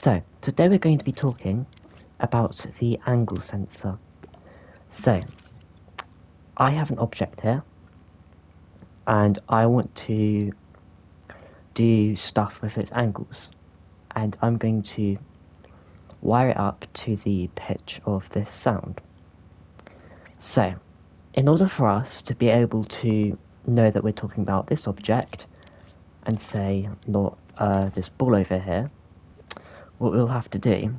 So, today we're going to be talking about the angle sensor. So, I have an object here, and I want to do stuff with its angles, and I'm going to wire it up to the pitch of this sound. So, in order for us to be able to know that we're talking about this object, and say not this ball over here, what we'll have to do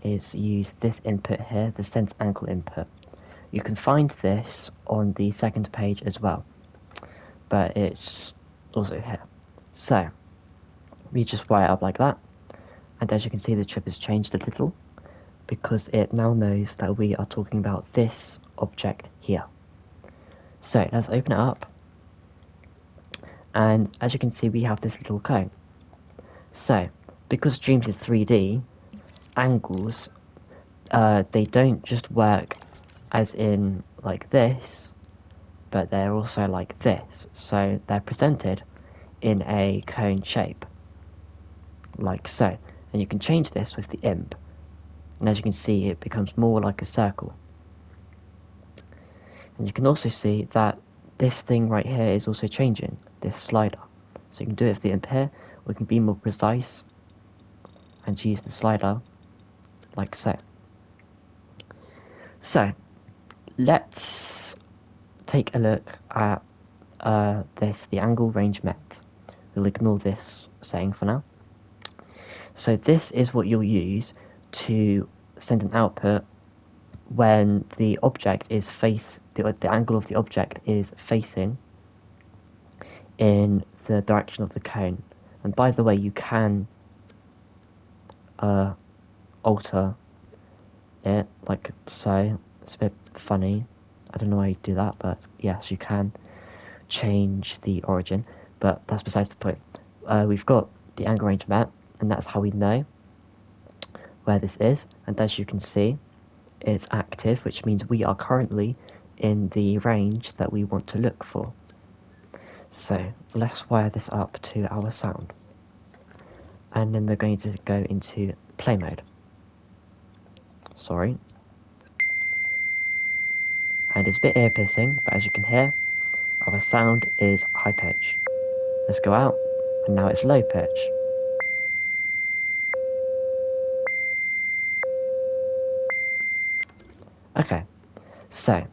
is use this input here, the sense angle input. You can find this on the second page as well, but it's also here. So, we just wire it up like that, and as you can see the chip has changed a little, because it now knows that we are talking about this object here. So, let's open it up, and as you can see we have this little cone. So, because Dreams is 3D, angles, they don't just work as in like this, but they're also like this. So they're presented in a cone shape, like so. And you can change this with the imp, and as you can see it becomes more like a circle. And you can also see that this thing right here is also changing, this slider. So you can do it with the imp here, or you can be more precise and use the slider like so. So, let's take a look at the angle range met. We'll ignore this saying for now. So this is what you'll use to send an output when the object is the angle of the object is facing in the direction of the cone. And by the way, you can alter it like so. It's a bit funny, I don't know why you do that, but yes, you can change the origin, but that's besides the point. We've got the angle range met, and that's how we know where this is, and as you can see it's active, which means we are currently in the range that we want to look for. So let's wire this up to our sound, and then we're going to go into play mode. Sorry. And it's a bit ear piercing, but as you can hear, our sound is high pitch. Let's go out, and now it's low pitch. Okay, so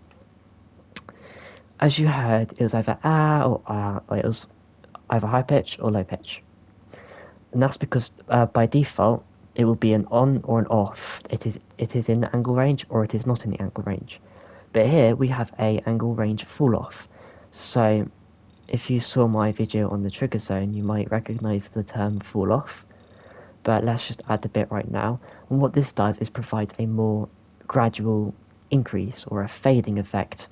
as you heard, it was either ah or ah, or it was either high pitch or low pitch. And that's because by default it will be an on or an off. It is in the angle range or it is not in the angle range. But here we have a angle range fall off. So if you saw my video on the trigger zone, you might recognize the term fall off. But let's just add the bit right now. And what this does is provides a more gradual increase or a fading effect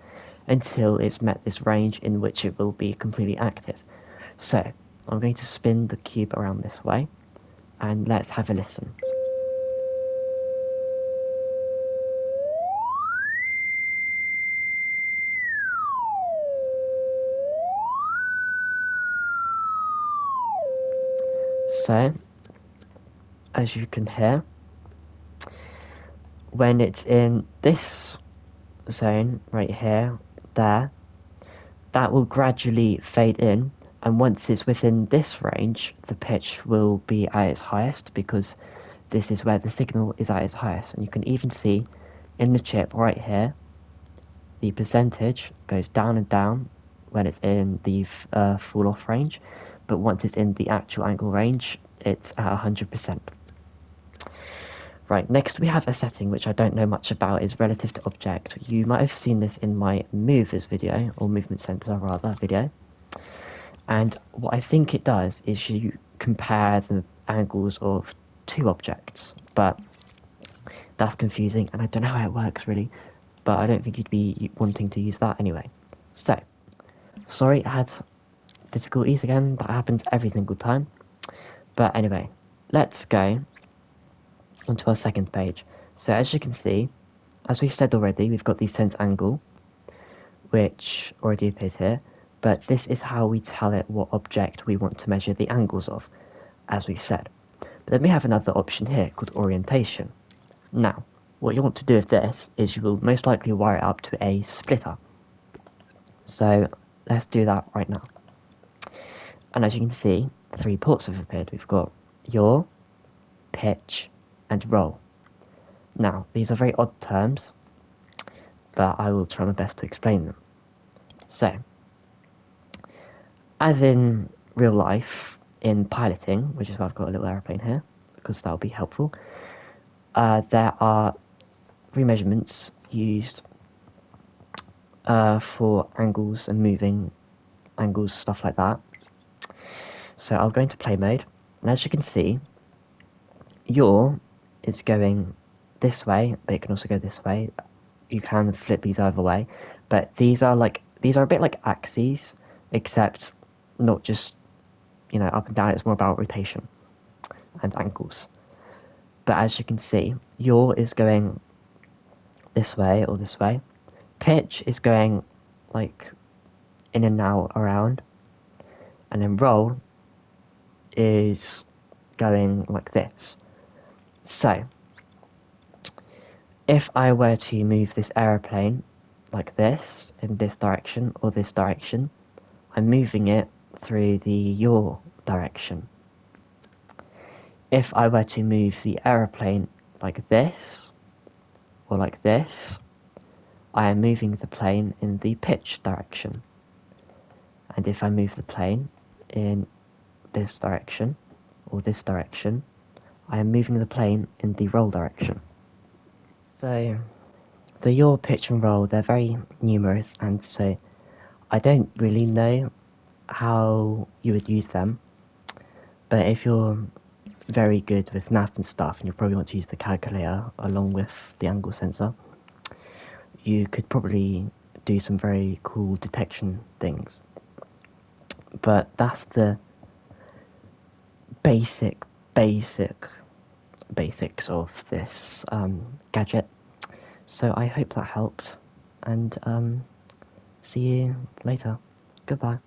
until it's met this range in which it will be completely active. So I'm going to spin the cube around this way, and let's have a listen. So, as you can hear, when it's in this zone right here, there, that will gradually fade in, and once it's within this range, the pitch will be at its highest, because this is where the signal is at its highest. And you can even see in the chip right here, the percentage goes down and down when it's in the fall off range, but once it's in the actual angle range, it's at 100%. Right, next we have a setting which I don't know much about, is relative to object. You might have seen this in my movers video, or movement sensor rather, video. And what I think it does is you compare the angles of two objects, but that's confusing and I don't know how it works really, but I don't think you'd be wanting to use that anyway. So, sorry I had difficulties again, that happens every single time. But anyway, let's go onto our second page. So as you can see, as we've said already, we've got the sense angle, which already appears here, but this is how we tell it what object we want to measure the angles of, as we've said. But then we have another option here called orientation. Now, what you want to do with this is you will most likely wire it up to a splitter. So let's do that right now. And as you can see, 3 ports have appeared. We've got yaw, pitch, and roll. Now, these are very odd terms, but I will try my best to explain them. So, as in real life, in piloting, which is why I've got a little aeroplane here, because that'll be helpful, there are remeasurements used for angles and moving angles, stuff like that. So I'll go into play mode, and as you can see, yaw is going this way, but it can also go this way. You can flip these either way, but these are a bit like axes, except not just, you know, up and down. It's more about rotation and angles. But as you can see, yaw is going this way or this way. Pitch is going like in and out around, and then roll is going like this. So if I were to move this aeroplane like this, in this direction or this direction, I'm moving it through the yaw direction. If I were to move the aeroplane like this, or like this, I am moving the plane in the pitch direction. And if I move the plane in this direction, or this direction, I am moving the plane in the roll direction. So, the yaw, pitch and roll, they're very numerous, and so I don't really know how you would use them, but if you're very good with math and stuff, and you probably want to use the calculator along with the angle sensor, you could probably do some very cool detection things. But that's the basics of this gadget. So I hope that helped, and see you later. Goodbye.